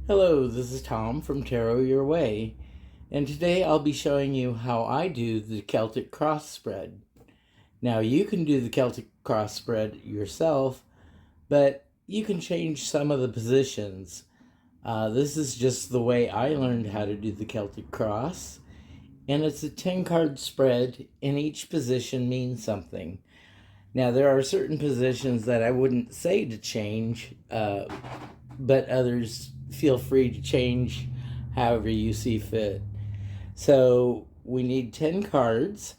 Hello, this is Tom from Tarot Your Way, and today I'll be showing you how I do the Celtic Cross spread. Now, you can do the Celtic Cross spread yourself, but you can change some of the positions. This is just the way I learned how to do the Celtic Cross, and it's a 10-card spread, and each position means something. Now, there are certain positions that I wouldn't say to change, but others feel free to change however you see fit. So we need 10 cards,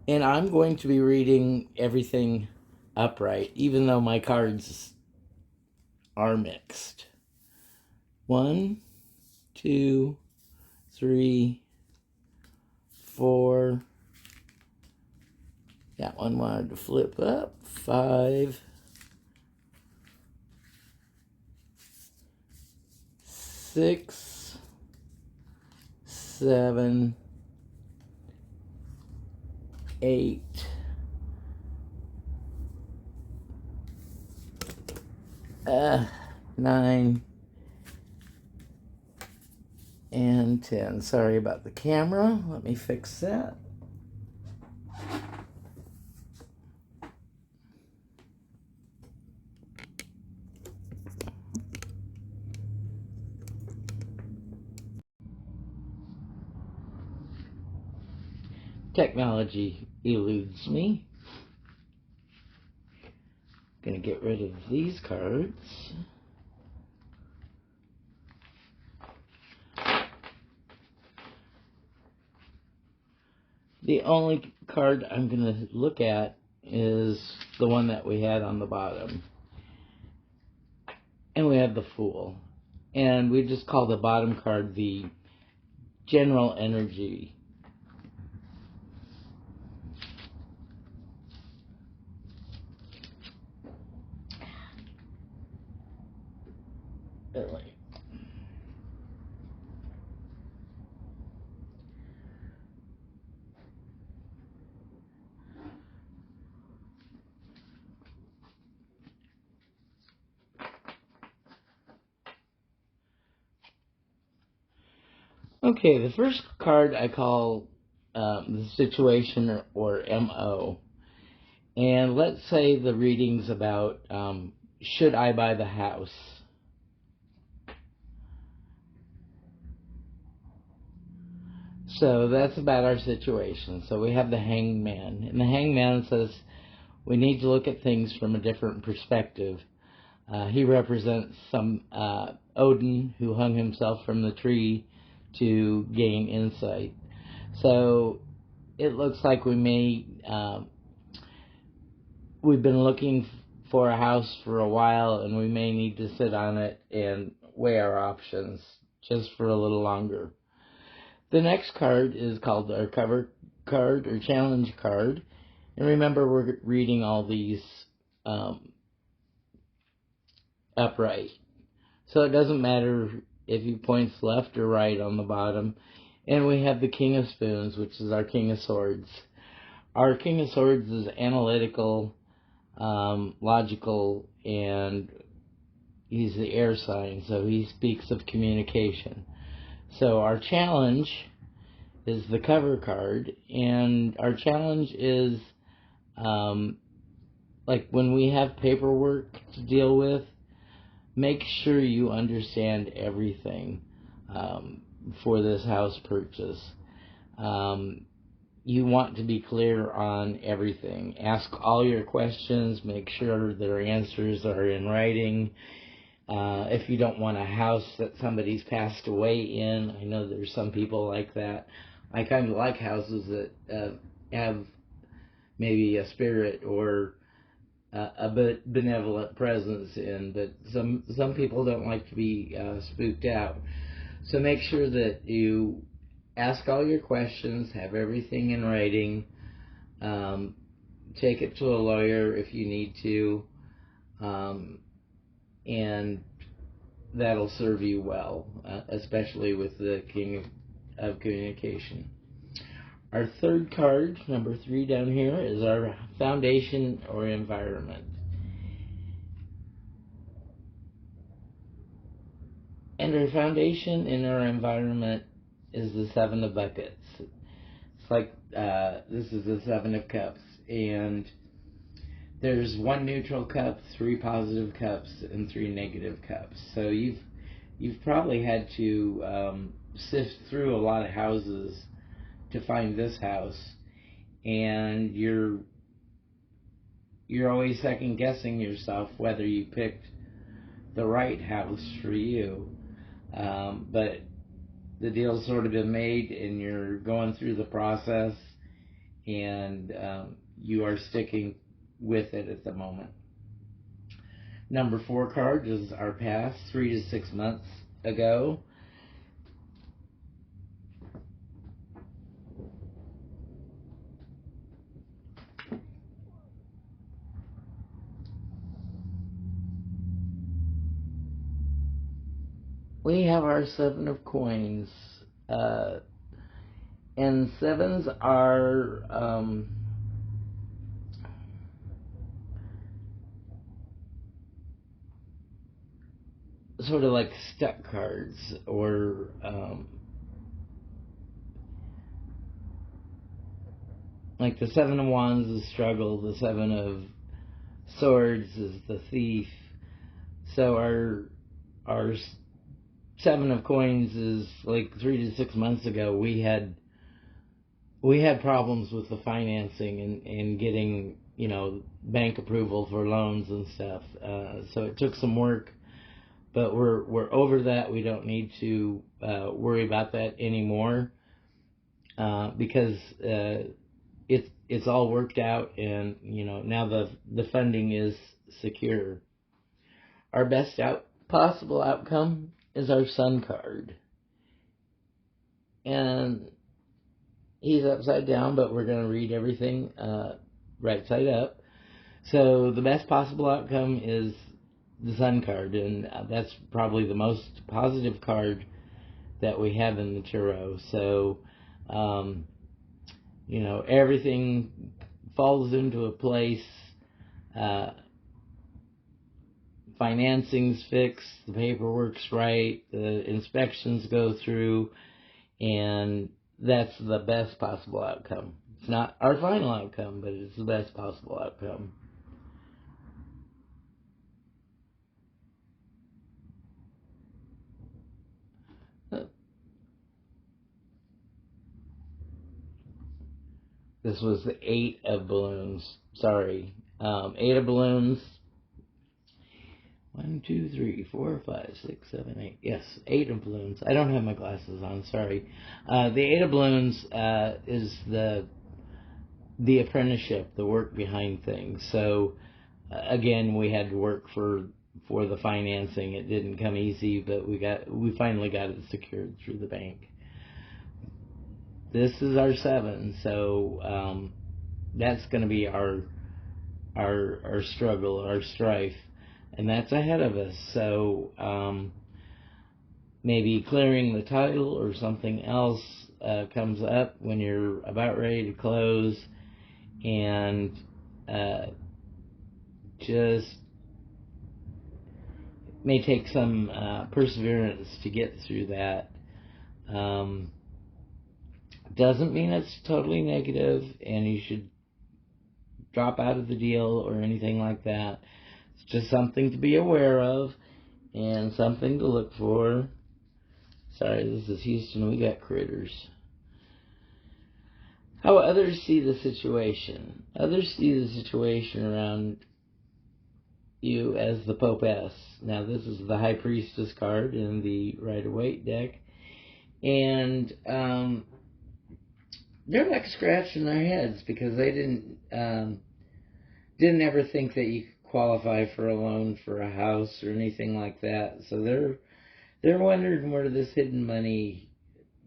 and I'm going to be reading everything upright, even though my cards are mixed. 1, 2, 3, 4. That one wanted to flip up. 5, 6, 7, 8, 9, and 10. Sorry about the camera. Let me fix that. Technology eludes me. Gonna get rid of these cards. The only card I'm gonna look at is the one that we had on the bottom. And we have the Fool. And we just call the bottom card the general energy. Really. Okay, the first card I call the situation or MO. And let's say the reading's about should I buy the house? So that's about our situation. So we have the Hangman. And the Hangman says we need to look at things from a different perspective. He represents some Odin who hung himself from the tree to gain insight. So it looks like we may, we've been looking for a house for a while, and we may need to sit on it and weigh our options just for a little longer. The next card is called our cover card or challenge card. And remember, we're reading all these upright. So it doesn't matter if he points left or right on the bottom. And we have the King of Spoons, which is our King of Swords. Our King of Swords is analytical, logical, and he's the air sign, so he speaks of communication. So our challenge is the cover card, and our challenge is like when we have paperwork to deal with, make sure you understand everything for this house purchase. You want to be clear on everything. Ask all your questions. Make sure their answers are in writing. If you don't want a house that somebody's passed away in, I know there's some people like that. I kind of like houses that have maybe a spirit or a benevolent presence in, but some people don't like to be spooked out. So make sure that you ask all your questions, have everything in writing, take it to a lawyer if you need to, and that'll serve you well, especially with the King of Communication. Our third card, number 3 down here, is our foundation or environment. And our foundation in our environment is the Seven of Buckets. It's like this is the Seven of Cups, and there's one neutral cup, three positive cups, and three negative cups. So you've probably had to sift through a lot of houses to find this house, and you're always second guessing yourself whether you picked the right house for you. But the deal's sort of been made, and you're going through the process, and you are sticking with it at the moment. Number 4 card is our past, 3 to 6 months ago. We have our 7 of coins, and 7s are sort of like stuck cards, or like the 7 of Wands is struggle, the 7 of Swords is the thief. So our 7 of coins is like 3 to 6 months ago we had problems with the financing and getting, bank approval for loans and stuff. So it took some work, but we're over that. We don't need to worry about that anymore, because it's all worked out, and now the funding is secure. Our best possible outcome is our Sun card, and he's upside down, but we're going to read everything right side up. So the best possible outcome is the Sun card, and that's probably the most positive card that we have in the tarot. So everything falls into a place. Financing's fixed, the paperwork's right, the inspections go through, and that's the best possible outcome. It's not our final outcome, but it's the best possible outcome. This was the 8 of balloons. Sorry. 8 of balloons. 1, 2, 3, 4, 5, 6, 7, 8. Yes, 8 of balloons. I don't have my glasses on, sorry. The 8 of balloons is the apprenticeship, the work behind things. So, again, we had to work for the financing. It didn't come easy, but we finally got it secured through the bank. This is our 7, so that's going to be our struggle, our strife, and that's ahead of us. So maybe clearing the title or something else comes up when you're about ready to close, and just may take some perseverance to get through that. Doesn't mean it's totally negative and you should drop out of the deal or anything like that. It's just something to be aware of and something to look for. Sorry, this is Houston. We got critters. How others see the situation. Others see the situation around you as the Popess. Now, this is the High Priestess card in the Rider-Waite deck. And they're like scratching their heads because they didn't ever think that you could qualify for a loan for a house or anything like that. So they're wondering where this hidden money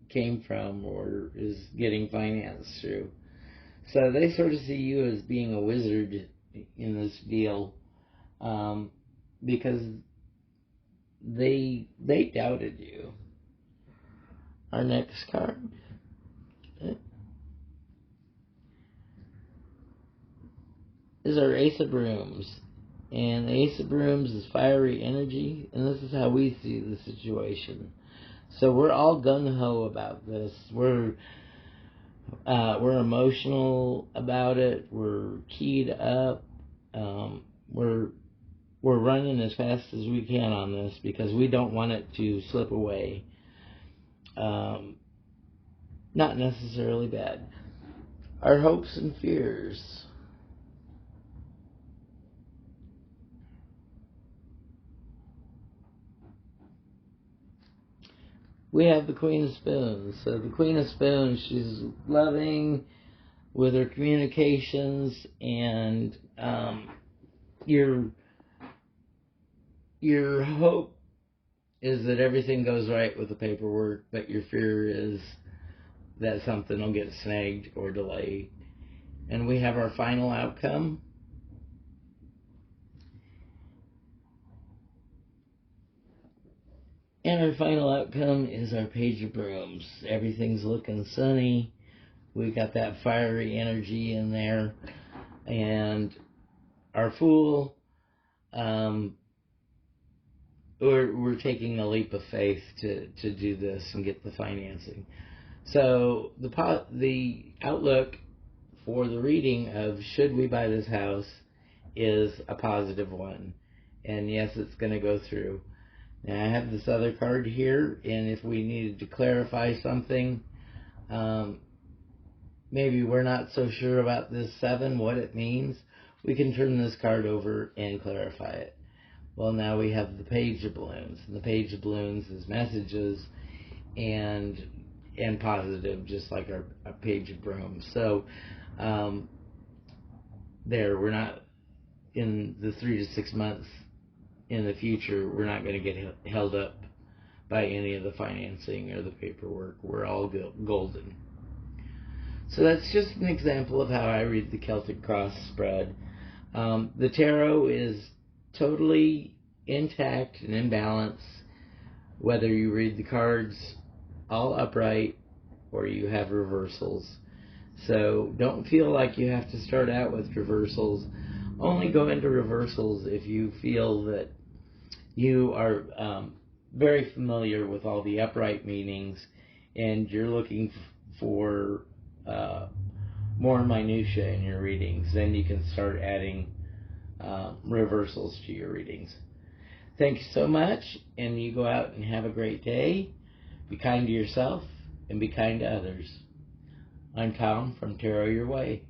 came from or is getting financed through. So they sort of see you as being a wizard in this deal, because they doubted you. Our next card is our Ace of Brooms. And the Ace of Brooms is fiery energy, and this is how we see the situation. So we're all gung-ho about this. We're emotional about it. We're keyed up. We're running as fast as we can on this because we don't want it to slip away. Not necessarily bad. Our hopes and fears. We have the Queen of Spoons. So the Queen of Spoons, she's loving with her communications, and your hope is that everything goes right with the paperwork, but your fear is that something will get snagged or delayed. And we have our final outcome. And our final outcome is our Page of Brooms. Everything's looking sunny. We got that fiery energy in there. And our Fool, we're taking a leap of faith to do this and get the financing. So the outlook for the reading of should we buy this house is a positive one. And yes, it's going to go through. Now I have this other card here, and if we needed to clarify something, maybe we're not so sure about this 7, what it means, we can turn this card over and clarify it. Well, now we have the Page of Balloons, and the Page of Balloons is messages and positive, just like our Page of Brooms. So we're not in the 3 to 6 months in the future, we're not going to get held up by any of the financing or the paperwork. We're all golden. So that's just an example of how I read the Celtic Cross spread. The tarot is totally intact and in balance, whether you read the cards all upright or you have reversals. So don't feel like you have to start out with reversals. Only go into reversals if you feel that you are very familiar with all the upright meanings and you're looking for more minutiae in your readings. Then you can start adding reversals to your readings. Thank you so much, and you go out and have a great day. Be kind to yourself and be kind to others. I'm Tom from Tarot Your Way.